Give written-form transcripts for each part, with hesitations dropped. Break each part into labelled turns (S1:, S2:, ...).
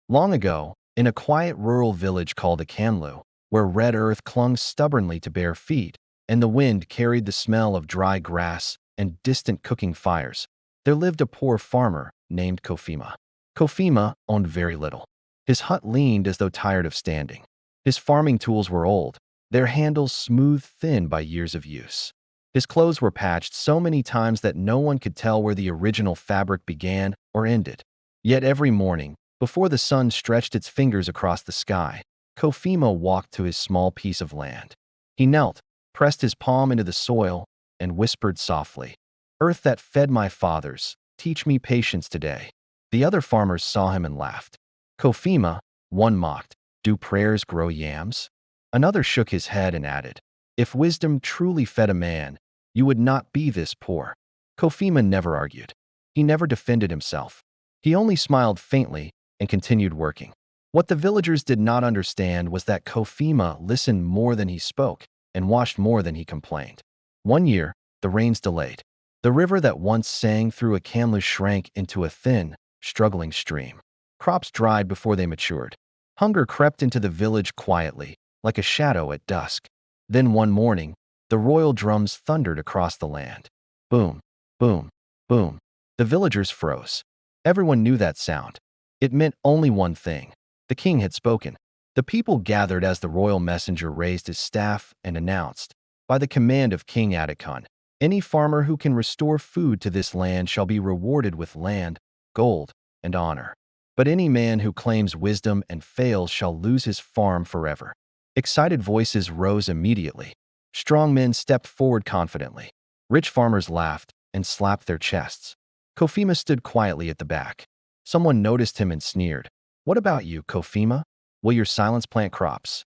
S1: Long ago, in a quiet rural village called Akanlu, where red earth clung stubbornly to bare feet, and the wind carried the smell of dry grass and distant cooking fires, there lived a poor farmer named Kofima. Kofima owned very little. His hut leaned as though tired of standing. His farming tools were old, their handles smooth-thin by years of use. His clothes were patched so many times that no one could tell where the original fabric began or ended. Yet every morning, before the sun stretched its fingers across the sky, Kofima walked to his small piece of land. He knelt, pressed his palm into the soil, and whispered softly, "Earth that fed my fathers, teach me patience today." The other farmers saw him and laughed. "Kofima," one mocked, "do prayers grow yams?" Another shook his head and added, "If wisdom truly fed a man, you would not be this poor." Kofima never argued. He never defended himself. He only smiled faintly and continued working. What the villagers did not understand was that Kofima listened more than he spoke and watched more than he complained. One year, the rains delayed. The river that once sang through a canlus shrank into a thin, struggling stream. Crops dried before they matured. Hunger crept into the village quietly, like a shadow at dusk. Then one morning, the royal drums thundered across the land. Boom, boom, boom. The villagers froze. Everyone knew that sound. It meant only one thing. The king had spoken. The people gathered as the royal messenger raised his staff and announced, "By the command of King Adikun, any farmer who can restore food to this land shall be rewarded with land, gold, and honor. But any man who claims wisdom and fails shall lose his farm forever." Excited voices rose immediately. Strong men stepped forward confidently. Rich farmers laughed and slapped their chests. Kofima stood quietly at the back. Someone noticed him and sneered. "What about you, Kofima? Will your silence plant crops?"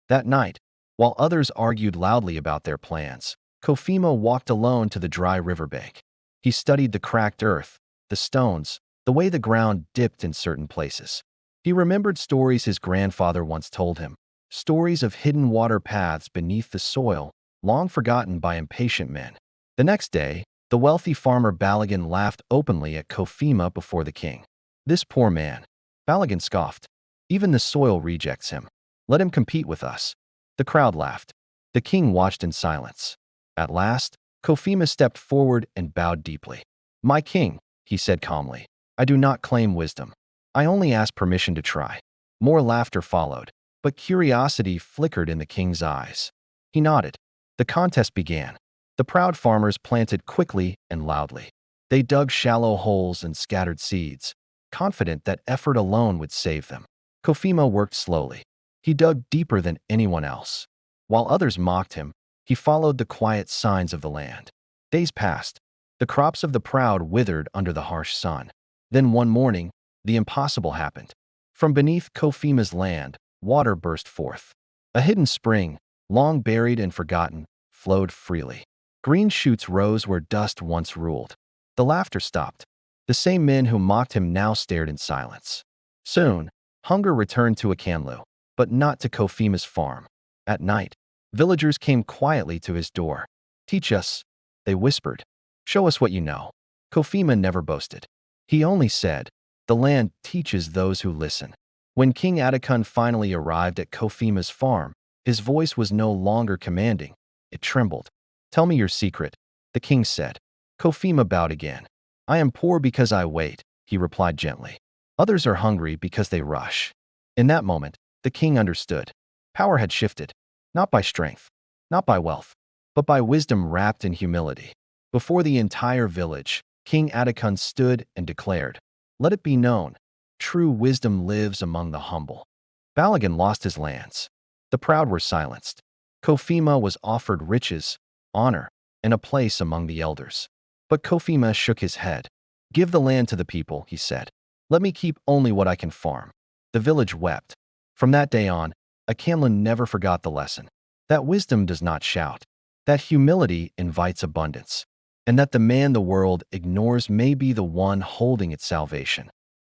S1: That night, while others argued loudly about their plans, Kofima walked alone to the dry riverbank. He studied the cracked earth, the stones, the way the ground dipped in certain places. He remembered stories his grandfather once told him, stories of hidden water paths beneath the soil, long forgotten by impatient men. The next day, the wealthy farmer Balagan laughed openly at Kofima before the king. "This poor man," Balagan scoffed. "Even the soil rejects him. Let him compete with us." The crowd laughed. The king watched in silence. At last, Kofima stepped forward and bowed deeply. "My king," he said calmly, "I do not claim wisdom. I only ask permission to try." More laughter followed, but curiosity flickered in the king's eyes. He nodded. The contest began. The proud farmers planted quickly and loudly. They dug shallow holes and scattered seeds, confident that effort alone would save them. Kofima worked slowly. He dug deeper than anyone else. While others mocked him, he followed the quiet signs of the land. Days passed. The crops of the proud withered under the harsh sun. Then one morning, the impossible happened. From beneath Kofima's land, water burst forth. A hidden spring, long buried and forgotten, flowed freely. Green shoots rose where dust once ruled. The laughter stopped. The same men who mocked him now stared in silence. Soon, hunger returned to Akanlu, but not to Kofima's farm. At night, villagers came quietly to his door. "Teach us," they whispered. "Show us what you know." Kofima never boasted. He only said, "The land teaches those who listen." When King Adikun finally arrived at Kofima's farm, his voice was no longer commanding. It trembled. "Tell me your secret," the king said. Kofima bowed again. "I am poor because I wait," he replied gently. "Others are hungry because they rush." In that moment, the king understood. Power had shifted, not by strength, not by wealth, but by wisdom wrapped in humility. Before the entire village, King Adikun stood and declared, "Let it be known, true wisdom lives among the humble." Balagan lost his lands. The proud were silenced. Kofima was offered riches, honor, and a place among the elders. But Kofima shook his head. "Give the land to the people," he said. "Let me keep only what I can farm." The village wept. From that day on, Akanlan never forgot the lesson. That wisdom does not shout. That humility invites abundance. And that the man the world ignores may be the one holding its salvation.